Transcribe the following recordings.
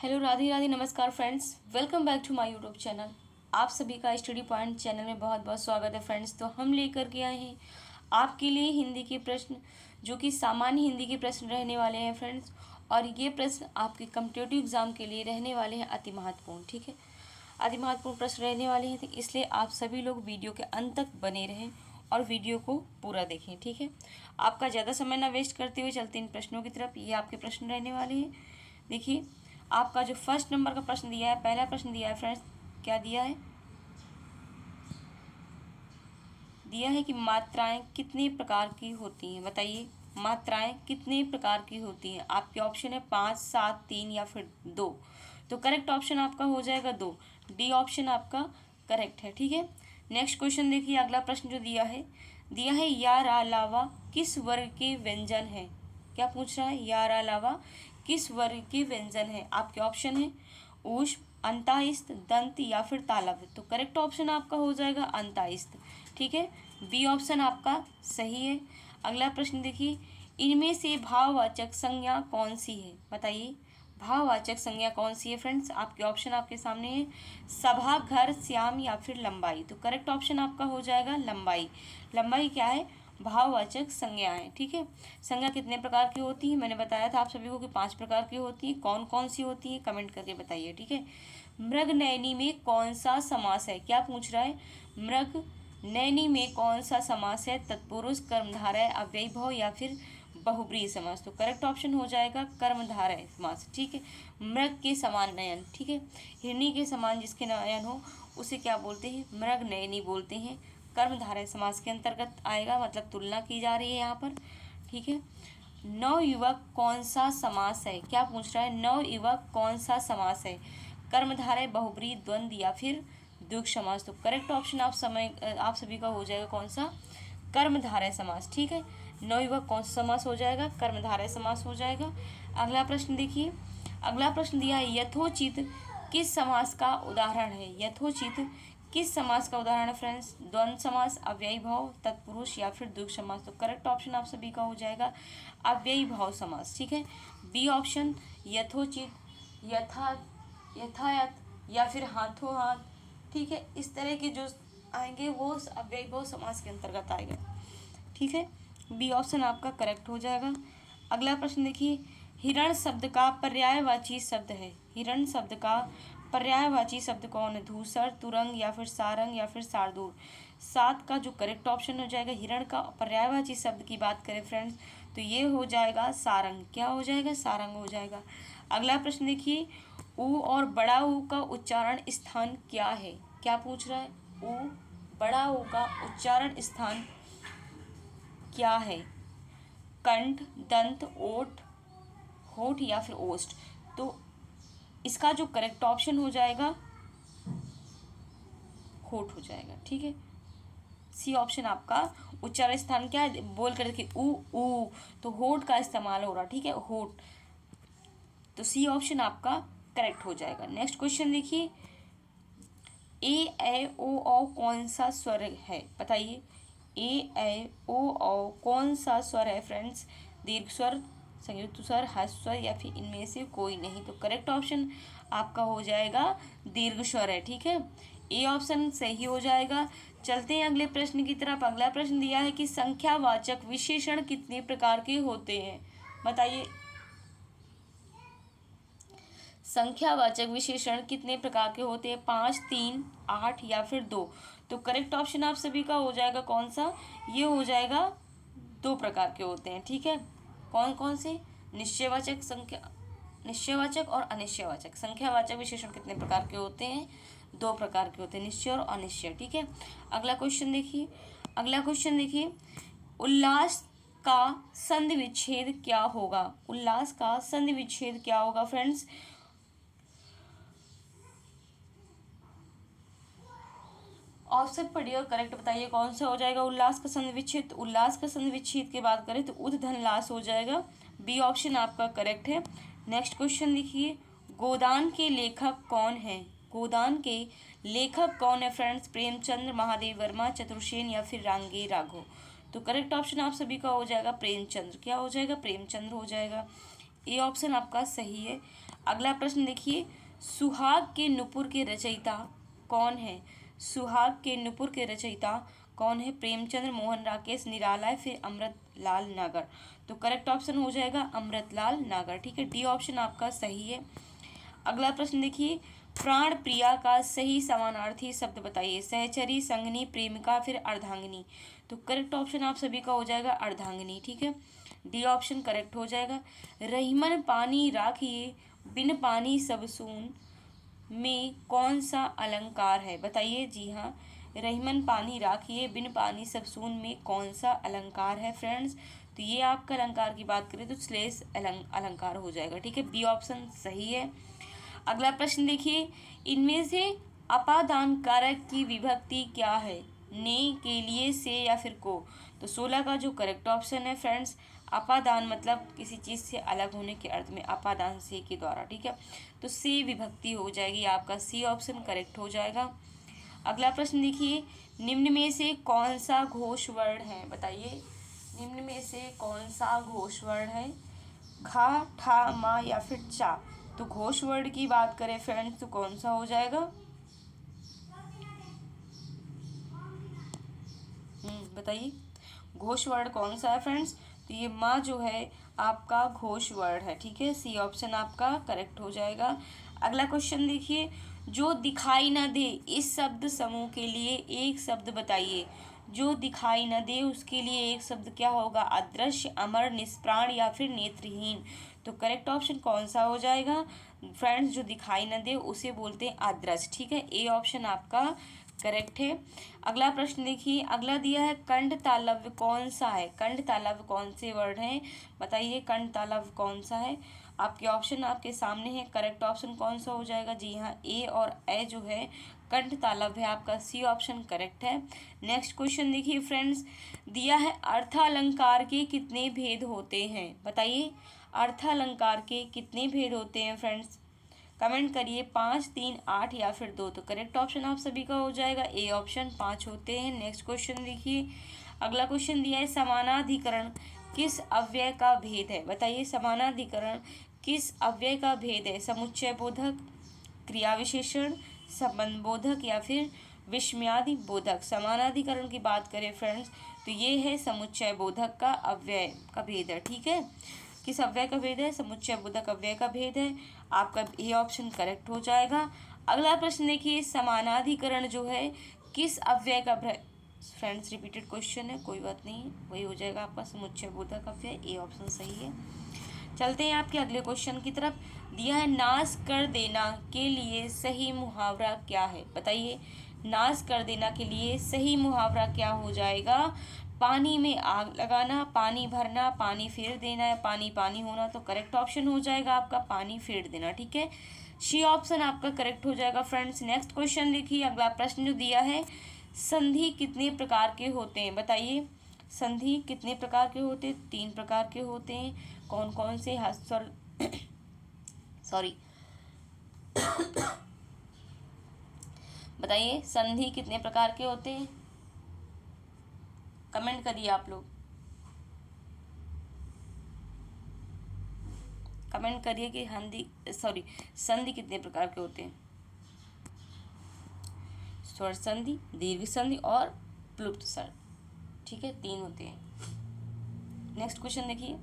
Hello Radhe Radhe नमस्कार friends, welcome back to my YouTube channel. आप सभी का स्टडी पॉइंट चैनल में बहुत बहुत स्वागत है फ्रेंड्स। तो हम लेकर के आए हैं आपके लिए हिंदी के प्रश्न, जो कि सामान्य हिंदी के प्रश्न रहने वाले हैं फ्रेंड्स। और ये प्रश्न आपके कॉम्पिटिटिव एग्जाम के लिए रहने वाले हैं अति महत्वपूर्ण, ठीक है। अति महत्वपूर्ण प्रश्न रहने वाले हैं, तो इसलिए आप सभी लोग वीडियो के अंत तक बने रहें और वीडियो को पूरा देखें, ठीक है। आपका ज़्यादा समय ना वेस्ट करते हुए चलते इन प्रश्नों की तरफ। ये आपके प्रश्न रहने वाले हैं। देखिए, आपका जो फर्स्ट नंबर का प्रश्न दिया है, पहला प्रश्न दिया है फ्रेंड्स, क्या दिया है? दिया है कि मात्राएं कितने प्रकार की होती हैं। बताइए, मात्राएं कितने प्रकार की होती हैं। आपके ऑप्शन है 5, 7, 3 या फिर 2। तो करेक्ट ऑप्शन आपका हो जाएगा 2। डी ऑप्शन आपका करेक्ट है, ठीक है। नेक्स्ट क्वेश्चन देखिए, अगला प्रश्न जो दिया है यार अलावा किस वर्ग के व्यंजन है। क्या पूछ रहा है? यार अलावा किस वर्ग के व्यंजन है। आपके ऑप्शन है ऊष्म, अंताइस्त, दंत या फिर तालव्य। तो करेक्ट ऑप्शन आपका हो जाएगा अंताइस्त, ठीक है। बी ऑप्शन आपका सही है। अगला प्रश्न देखिए, इनमें से भाववाचक संज्ञा कौन सी है। बताइए, भाववाचक संज्ञा कौन सी है फ्रेंड्स। आपके ऑप्शन आपके सामने है सभा, घर, श्याम या फिर लंबाई। तो करेक्ट ऑप्शन आपका हो जाएगा लंबाई। लंबाई क्या है? भाववाचक संज्ञाएं, ठीक है। संज्ञा कितने प्रकार की होती है? मैंने बताया था आप सभी को कि 5 प्रकार की होती है। कौन कौन सी होती है कमेंट करके बताइए, ठीक है। मृग नैनी में कौन सा समास है। क्या पूछ रहा है? मृग नैनी में कौन सा समास है? तत्पुरुष, कर्मधारय, अव्ययी भाव या फिर बहुब्रीहि समास। तो करेक्ट ऑप्शन हो जाएगा कर्मधारय समास, ठीक है। मृग के समान नयन, ठीक है। हिरणी के समान जिसके नयन हो उसे क्या बोलते हैं? मृग नयनी बोलते हैं। कर्मधारय समास के अंतर्गत आएगा, मतलब तुलना की जा रही है यहाँ पर, ठीक है। नवयुवक कौन सा समास है। क्या पूछ रहा है? नवयुवक कौन सा समास है? कर्मधारय, बहुब्रीहि, द्वंद्व या फिर द्विगु समास। तो करेक्ट ऑप्शन आप सभी का हो जाएगा कौन सा? कर्मधारय समास, ठीक है। नवयुवक कौन सा समास हो जाएगा? कर्मधारय समास हो जाएगा। अगला प्रश्न देखिए, अगला प्रश्न दिया है यथोचित किस समास का उदाहरण है। यथोचित किस समास का उदाहरण है फ्रेंड्स? द्वंद्व समास, अव्ययी भाव, तत्पुरुष या फिर द्विगु समास। तो करेक्ट ऑप्शन आप सभी का हो जाएगा अव्ययी भाव समास, ठीक है। बी ऑप्शन यथोचित, यथा, यथायथ या फिर हाथों हाथ, ठीक है। इस तरह के जो आएंगे वो अव्ययी भाव समास के अंतर्गत आएगा, ठीक है। बी ऑप्शन आपका करेक्ट हो जाएगा। अगला प्रश्न देखिए, हिरण शब्द का पर्यायवाची शब्द है। हिरण शब्द का पर्यायवाची शब्द कौन है? धूसर, तुरंग या फिर सारंग या फिर शार्दूल। 7 का जो करेक्ट ऑप्शन हो जाएगा, हिरण का पर्यायवाची शब्द की बात करें फ्रेंड्स, तो ये हो जाएगा सारंग। क्या हो जाएगा? सारंग हो जाएगा। अगला प्रश्न देखिए, ऊ और बड़ा ऊ का उच्चारण स्थान क्या है। क्या पूछ रहा है? ऊ, बड़ा ऊ का उच्चारण स्थान क्या है? कंठ, दंत, ओठ, होठ या फिर ओष्ठ। तो इसका जो करेक्ट ऑप्शन हो जाएगा होठ हो जाएगा, ठीक है। सी ऑप्शन आपका उच्चारण स्थान क्या है? बोल कर देखिए, ऊ, तो होठ का इस्तेमाल हो रहा, ठीक है, होठ। तो सी ऑप्शन आपका करेक्ट हो जाएगा। नेक्स्ट क्वेश्चन देखिए, ए ओ औ कौन सा स्वर है। बताइए, ए ओ कौन सा स्वर है फ्रेंड्स? दीर्घ स्वर, संयुक्त स्वर, ह्रस्व स्वर या फिर इनमें से कोई नहीं। तो करेक्ट ऑप्शन आपका हो जाएगा दीर्घ स्वर है, ठीक है। ए ऑप्शन सही हो जाएगा। चलते हैं अगले प्रश्न की तरफ। अगला प्रश्न दिया है कि संख्यावाचक विशेषण कितने प्रकार के होते हैं। बताइए, संख्यावाचक विशेषण कितने प्रकार के होते हैं? 5, 3, 8 या फिर 2। तो करेक्ट ऑप्शन आप सभी का हो जाएगा कौन सा? ये हो जाएगा 2 प्रकार के होते हैं, ठीक है। कौन कौन से? निश्चयवाचक, निश्चयवाचक और अनिश्चयवाचक। संख्यावाचक विशेषण कितने प्रकार के होते हैं? 2 प्रकार के होते हैं, निश्चय और अनिश्चय, ठीक है। अगला क्वेश्चन देखिए, अगला क्वेश्चन देखिए, उल्लास का संधि विच्छेद क्या होगा। उल्लास का संधि विच्छेद क्या होगा फ्रेंड्स? ऑप्शन पढ़िए और करेक्ट बताइए कौन सा हो जाएगा उल्लास का संधि विच्छेद। उल्लास का संधि विच्छेद की बात करें तो उद धन लास हो जाएगा। बी ऑप्शन आपका करेक्ट है। नेक्स्ट क्वेश्चन देखिए, गोदान के लेखक कौन है। गोदान के लेखक कौन है फ्रेंड्स? प्रेमचंद्र, महादेव वर्मा, चतुर्सेन या फिर रांगे राघव। तो करेक्ट ऑप्शन आप सभी का हो जाएगा प्रेमचंद्र। क्या हो जाएगा? प्रेमचंद्र हो जाएगा। ए ऑप्शन आपका सही है। अगला प्रश्न देखिए, सुहाग के नुपुर के रचयिता कौन है? सुहाग के नुपुर के रचयिता कौन है? प्रेमचंद्र, मोहन राकेश, निराला या फिर अमृतलाल नागर। तो करेक्ट ऑप्शन हो जाएगा अमृतलाल नागर। ठीक है, डी ऑप्शन आपका सही है। अगला प्रश्न देखिए, प्राण प्रिया का सही समानार्थी शब्द बताइए। सहचरी, संगनी, प्रेमिका, फिर अर्धांगिनी। तो करेक्ट ऑप्शन आप सभी का हो जाएगा अर्धांगिनी। ठीक है, डी ऑप्शन करेक्ट हो जाएगा। रहीमन पानी राखिए बिन पानी सब सून में कौन सा अलंकार है? बताइए। जी हाँ, रहीमन पानी राखिए बिन पानी सब सून में कौन सा अलंकार है फ्रेंड्स? तो ये आपका अलंकार की बात करें तो श्लेष अलंकार हो जाएगा। ठीक है, बी ऑप्शन सही है। अगला प्रश्न देखिए, इनमें से अपादान कारक की विभक्ति क्या है? ने, के लिए, से या फिर को। तो 16 का जो करेक्ट ऑप्शन है फ्रेंड्स, अपादान मतलब किसी चीज़ से अलग होने के अर्थ में अपादान से के द्वारा। ठीक है, तो से विभक्ति हो जाएगी, आपका सी ऑप्शन करेक्ट हो जाएगा। अगला प्रश्न देखिए, निम्न में से कौन सा घोष वर्ण है? बताइए, निम्न में से कौन सा घोष वर्ण है? खा, ठा, मा या फिर चा। तो घोष वर्ण की बात करें फ्रेंड्स तो कौन सा हो जाएगा? बताइए, घोष वर्ण कौन सा है फ्रेंड्स? तो ये माँ जो है आपका घोष वर्ण है। ठीक है, सी ऑप्शन आपका करेक्ट हो जाएगा। अगला क्वेश्चन देखिए, जो दिखाई न दे इस शब्द समूह के लिए एक शब्द बताइए। जो दिखाई न दे उसके लिए एक शब्द क्या होगा? अदृश्य, अमर, निष्प्राण या फिर नेत्रहीन। तो करेक्ट ऑप्शन कौन सा हो जाएगा फ्रेंड्स? जो दिखाई न दे उसे बोलते हैं अदृश्य। ठीक है, ए ऑप्शन आपका करेक्ट है। अगला प्रश्न देखिए, अगला दिया है कंठ तालव्य कौन सा है? कंठ तालव्य कौन से वर्ड हैं? बताइए, कंठ तालव्य कौन सा है? आपके ऑप्शन आपके सामने है। करेक्ट ऑप्शन कौन सा हो जाएगा? जी हाँ, ए और ए जो है कंठ तालव्य है, आपका सी ऑप्शन करेक्ट है। नेक्स्ट क्वेश्चन देखिए फ्रेंड्स, दिया है अर्थालंकार के कितने भेद होते हैं? बताइए, अर्थालंकार के कितने भेद होते हैं फ्रेंड्स? कमेंट करिए, 5, 3, 8 या फिर 2। तो करेक्ट ऑप्शन आप सभी का हो जाएगा ए ऑप्शन, 5 होते हैं। नेक्स्ट क्वेश्चन देखिए, अगला क्वेश्चन दिया है समानाधिकरण किस अव्यय का भेद है? बताइए, समानाधिकरण किस अव्यय का भेद है? समुच्चय बोधक, क्रिया विशेषण, संबंध बोधक या फिर विस्मयादि बोधक। समानाधिकरण की बात करें फ्रेंड्स तो ये है समुच्चय बोधक का अव्यय का भेद है। ठीक है, किस अव्यय का भेद है? समुच्चय बोधक अव्यय का भेद है, आपका ए ऑप्शन करेक्ट हो जाएगा। अगला प्रश्न देखिए, समानाधिकरण जो है किस अव्यय का फ्रेंड्स रिपीटेड क्वेश्चन है, कोई बात नहीं, वही हो जाएगा आपका समुच्चय बोधक अव्यय, ए ऑप्शन सही है। चलते हैं आपके अगले क्वेश्चन की तरफ। दिया है नाश कर देना के लिए सही मुहावरा क्या है? बताइए, नाश कर देना के लिए सही मुहावरा क्या हो जाएगा? पानी में आग लगाना, पानी भरना, पानी फेर देना या पानी पानी होना। तो करेक्ट ऑप्शन हो जाएगा आपका पानी फेर देना। ठीक है, सी ऑप्शन आपका करेक्ट हो जाएगा फ्रेंड्स। नेक्स्ट क्वेश्चन देखिए, अगला प्रश्न जो दिया है, संधि कितने प्रकार के होते हैं? बताइए, संधि कितने प्रकार के होते हैं? 3 प्रकार के होते हैं। कौन कौन से? सॉरी बताइए, संधि कितने प्रकार के होते हैं? कमेंट करिए आप लोग, कमेंट करिए कि संधि कितने प्रकार के होते हैं। स्वर संधि, दीर्घ संधि और प्लुप्त संधि। ठीक है, 3 होते हैं। नेक्स्ट क्वेश्चन देखिए,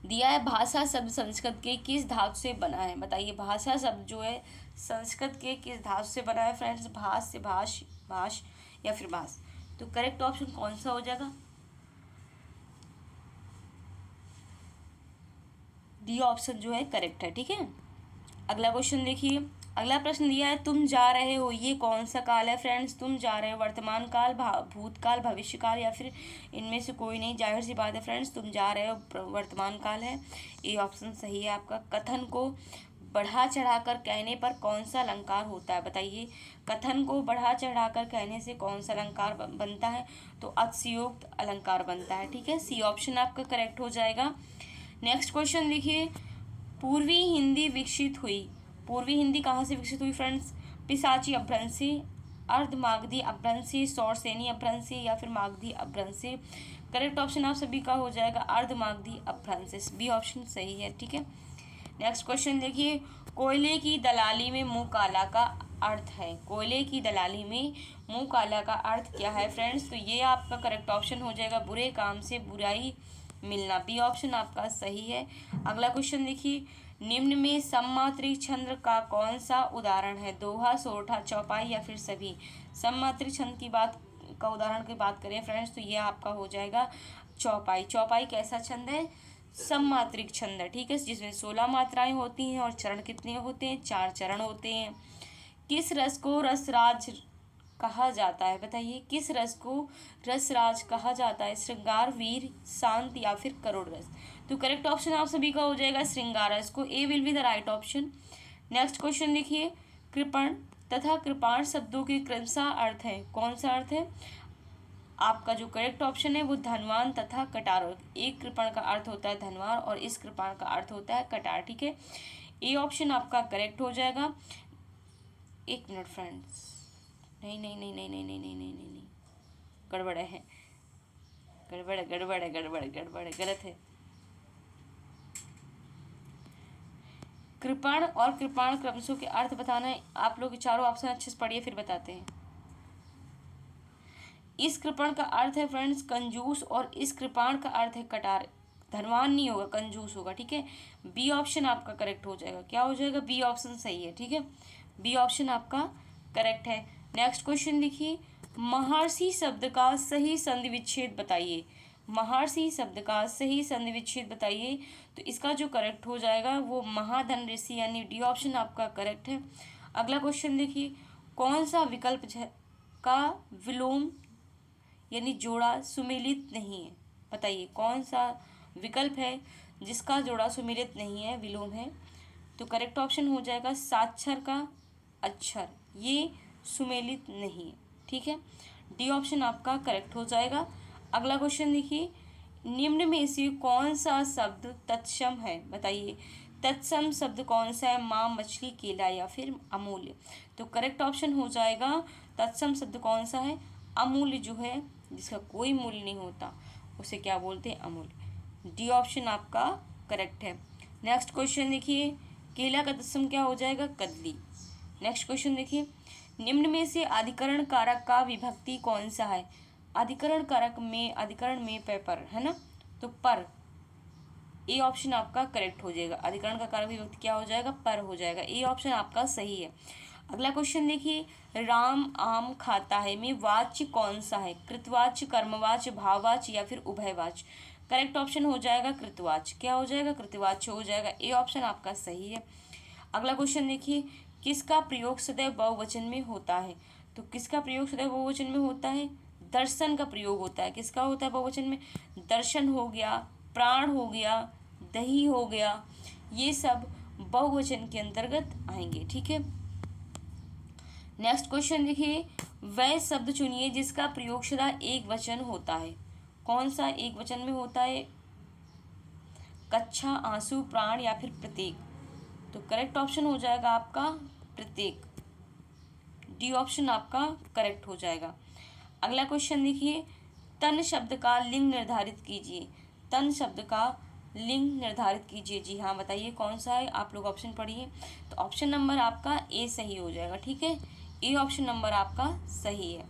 दिया है भाषा शब्द संस्कृत के किस धातु से बना है? बताइए, भाषा शब्द जो है संस्कृत के किस धातु से बना है फ्रेंड्स? भाष से भाष या फिर भाष। तो करेक्ट ऑप्शन कौन सा हो जाएगा? डी ऑप्शन जो है करेक्ट है। ठीक है, अगला क्वेश्चन देखिए, अगला प्रश्न दिया है, तुम जा रहे हो ये कौन सा काल है फ्रेंड्स? तुम जा रहे हो वर्तमान काल, भूतकाल, भविष्य काल या फिर इनमें से कोई नहीं। जाहिर सी बात है फ्रेंड्स, तुम जा रहे हो वर्तमान काल है, ए ऑप्शन सही है आपका। कथन को बढ़ा चढ़ाकर कहने पर कौन सा अलंकार होता है? बताइए, कथन को बढ़ा चढ़ाकर कहने से कौन सा अलंकार बनता है? तो अतिशयोक्त अलंकार बनता है। ठीक है, सी ऑप्शन आपका करेक्ट हो जाएगा। नेक्स्ट क्वेश्चन देखिए, पूर्वी हिंदी विकसित हुई। पूर्वी हिंदी कहाँ से विकसित हुई फ्रेंड्स? पिशाची अपभ्रंश से, अर्धमागधी अपभ्रंश से, सौरसेनी अपभ्रंश से या फिर मागधी अपभ्रंश से। करेक्ट ऑप्शन आप सभी का हो जाएगा अर्धमागधी अफ्रांसिस, बी ऑप्शन सही है। ठीक है, नेक्स्ट क्वेश्चन देखिए, कोयले की दलाली में मुंह काला का अर्थ है। कोयले की दलाली में मुंह काला का अर्थ क्या है फ्रेंड्स? तो ये आपका करेक्ट ऑप्शन हो जाएगा बुरे काम से बुराई मिलना, बी ऑप्शन आपका सही है। अगला क्वेश्चन देखिए, निम्न में सममात्रिक छंद का कौन सा उदाहरण है? दोहा, सोरठा, चौपाई या फिर सभी? सममात्रिक छंद की बात का उदाहरण की बात करें फ्रेंड्स तो ये आपका हो जाएगा चौपाई। चौपाई कैसा छंद है? सममात्रिक छंद है। ठीक है, जिसमें 16 मात्राएं होती हैं और चरण कितने होते हैं? 4 चरण होते हैं। किस रस को रसराज कहा जाता है? बताइए, किस रस को रसराज कहा जाता है? श्रृंगार, वीर, शांत या फिर करुण रस? तो करेक्ट ऑप्शन आप सभी का हो जाएगा श्रृंगार रस को, A will be the right option. Next question देखिए, कृपण तथा कृपाण शब्दों के क्रमशः अर्थ है, कौन सा अर्थ है? आपका जो करेक्ट ऑप्शन है वो धनवान तथा कटार। एक कृपण का अर्थ होता है धनवान और इस कृपाण का अर्थ होता है कटार। ठीक है, ए ऑप्शन आपका करेक्ट हो जाएगा। एक मिनट फ्रेंड्स, नहीं नहीं नहीं नहीं नहीं नहीं नहीं नहीं नहीं नहीं, गड़बड़ है, गड़बड़ है, गड़बड़ है, गड़बड़ है, गड़बड़ है, गलत है। कृपण और कृपाण क्रमशः के अर्थ बताना है। आप लोग चारों ऑप्शन अच्छे से पढ़िए फिर बताते हैं। इस कृपण का अर्थ है फ्रेंड्स कंजूस और इस कृपाण का अर्थ है कटार। धनवान नहीं होगा, कंजूस होगा। ठीक है, बी ऑप्शन आपका करेक्ट हो जाएगा। क्या हो जाएगा? बी ऑप्शन सही है। ठीक है, बी ऑप्शन आपका करेक्ट है। नेक्स्ट क्वेश्चन देखिए, महर्षि शब्द का सही संधि विच्छेद बताइए। महर्षि शब्द का सही संधि विच्छेद बताइए। तो इसका जो करेक्ट हो जाएगा वो महाधन ऋषि, यानी डी ऑप्शन आपका करेक्ट है। अगला क्वेश्चन देखिए, कौन सा विकल्प का विलोम यानी जोड़ा सुमेलित नहीं है? बताइए, कौन सा विकल्प है जिसका जोड़ा सुमेलित नहीं है, विलोम है? तो करेक्ट ऑप्शन हो जाएगा साक्षर का अक्षर, ये सुमेलित नहीं है। ठीक है, डी ऑप्शन आपका करेक्ट हो जाएगा। अगला क्वेश्चन देखिए, निम्न में से कौन सा शब्द तत्सम है? बताइए, तत्सम शब्द कौन सा है? माँ, मछली, केला या फिर अमूल्य? तो करेक्ट ऑप्शन हो जाएगा तत्सम शब्द कौन सा है? अमूल्य, जो है जिसका कोई मूल्य नहीं होता उसे क्या बोलते हैं? अमूल्य। डी ऑप्शन आपका करेक्ट है। नेक्स्ट क्वेश्चन देखिए, केला का तत्सम क्या हो जाएगा? कदली। नेक्स्ट क्वेश्चन देखिए, निम्न में से अधिकरण कारक का विभक्ति कौन सा है? अधिकरण कारक में, अधिकरण में पर है ना, तो पर, ए ऑप्शन आपका करेक्ट हो जाएगा। अधिकरण का कारक विभक्ति क्या हो जाएगा? पर हो जाएगा। ए ऑप्शन आपका सही है। अगला क्वेश्चन देखिए, राम आम खाता है में वाच्य कौन सा है? कृतवाच्य, कर्मवाच्य, भाववाच्य या फिर उभयवाच्य? करेक्ट ऑप्शन हो जाएगा कृतवाच्य। क्या हो जाएगा? कृतवाच्य हो जाएगा। ए ऑप्शन आपका सही है। अगला क्वेश्चन देखिए, किसका प्रयोग सदैव बहुवचन में होता है? तो किसका प्रयोग सदैव बहुवचन में होता है? दर्शन का प्रयोग होता है। किसका होता है बहुवचन में? दर्शन हो गया, प्राण हो गया, दही हो गया, ये सब बहुवचन के अंतर्गत आएंगे। ठीक है, नेक्स्ट क्वेश्चन देखिए, वह शब्द चुनिए जिसका प्रयोग सदा एक वचन होता है। कौन सा एक वचन में होता है? कच्छा, आंसू, प्राण या फिर प्रत्येक? तो करेक्ट ऑप्शन हो जाएगा आपका प्रत्येक। डी ऑप्शन आपका करेक्ट हो जाएगा। अगला क्वेश्चन देखिए, तन शब्द का लिंग निर्धारित कीजिए। तन शब्द का लिंग निर्धारित कीजिए। जी हाँ, बताइए कौन सा है? आप लोग ऑप्शन पढ़िए। तो ऑप्शन नंबर आपका ए सही हो जाएगा। ठीक है, ए ऑप्शन नंबर आपका सही है।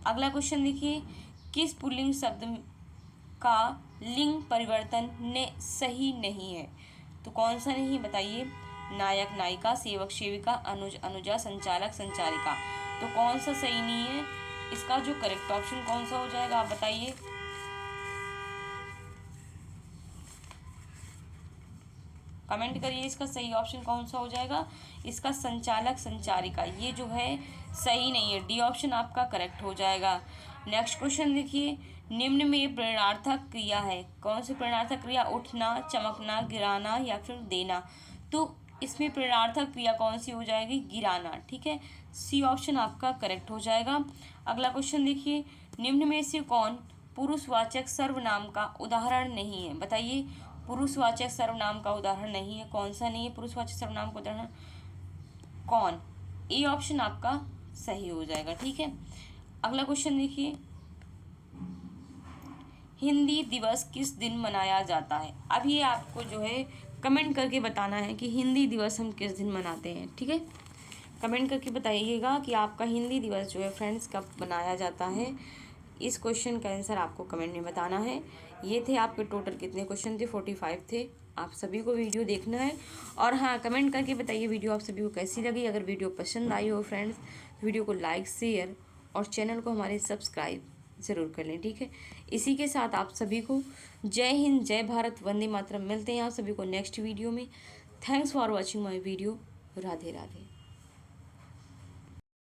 अगला क्वेश्चन देखिए, किस पुल्लिंग शब्द का लिंग परिवर्तन ने सही नहीं है? तो कौन सा नहीं? बताइए, नायक, नायिका, सेवक, सेविका, अनुज, अनुजा, संचालक, संचालिका। तो कौन सा सही नहीं है? इसका जो करेक्ट ऑप्शन कौन सा हो जाएगा आप बताइए। कमेंट करिए, इसका सही ऑप्शन कौन सा हो जाएगा? इसका संचालक, संचारिका, ये जो है सही नहीं है। डी ऑप्शन आपका करेक्ट हो जाएगा। नेक्स्ट क्वेश्चन देखिए, निम्न में प्रेरणार्थक क्रिया है। कौन सी प्रेरणार्थक क्रिया? उठना, चमकना, गिराना या फिर देना? तो इसमें प्रेरणार्थक क्रिया कौन सी हो जाएगी? गिराना। ठीक है, सी ऑप्शन आपका करेक्ट हो जाएगा। अगला क्वेश्चन देखिए, निम्न में से कौन पुरुषवाचक सर्वनाम का उदाहरण नहीं है? बताइए, पुरुषवाचक सर्वनाम का उदाहरण नहीं है। कौन सा नहीं है पुरुषवाचक सर्वनाम का उदाहरण? कौन? ए ऑप्शन आपका सही हो जाएगा। ठीक है, अगला क्वेश्चन देखिए, हिंदी दिवस किस दिन मनाया जाता है। अब ये आपको जो है कमेंट करके बताना है कि हिंदी दिवस हम किस दिन मनाते हैं। ठीक है, कमेंट करके बताइएगा कि आपका हिंदी दिवस जो है फ्रेंड्स कब मनाया जाता है। इस क्वेश्चन का आंसर आपको कमेंट में बताना है। ये थे आपके टोटल कितने क्वेश्चन थे, 45 थे। आप सभी को वीडियो देखना है और हाँ, कमेंट करके बताइए वीडियो आप सभी को कैसी लगी। अगर वीडियो पसंद आई हो फ्रेंड्स, वीडियो को लाइक शेयर और चैनल को हमारे सब्सक्राइब ज़रूर कर लें। ठीक है, इसी के साथ आप सभी को जय हिंद, जय भारत, वंदे मातरम। मिलते हैं आप सभी को नेक्स्ट वीडियो में। Thanks for watching my video. Radhe Radhe.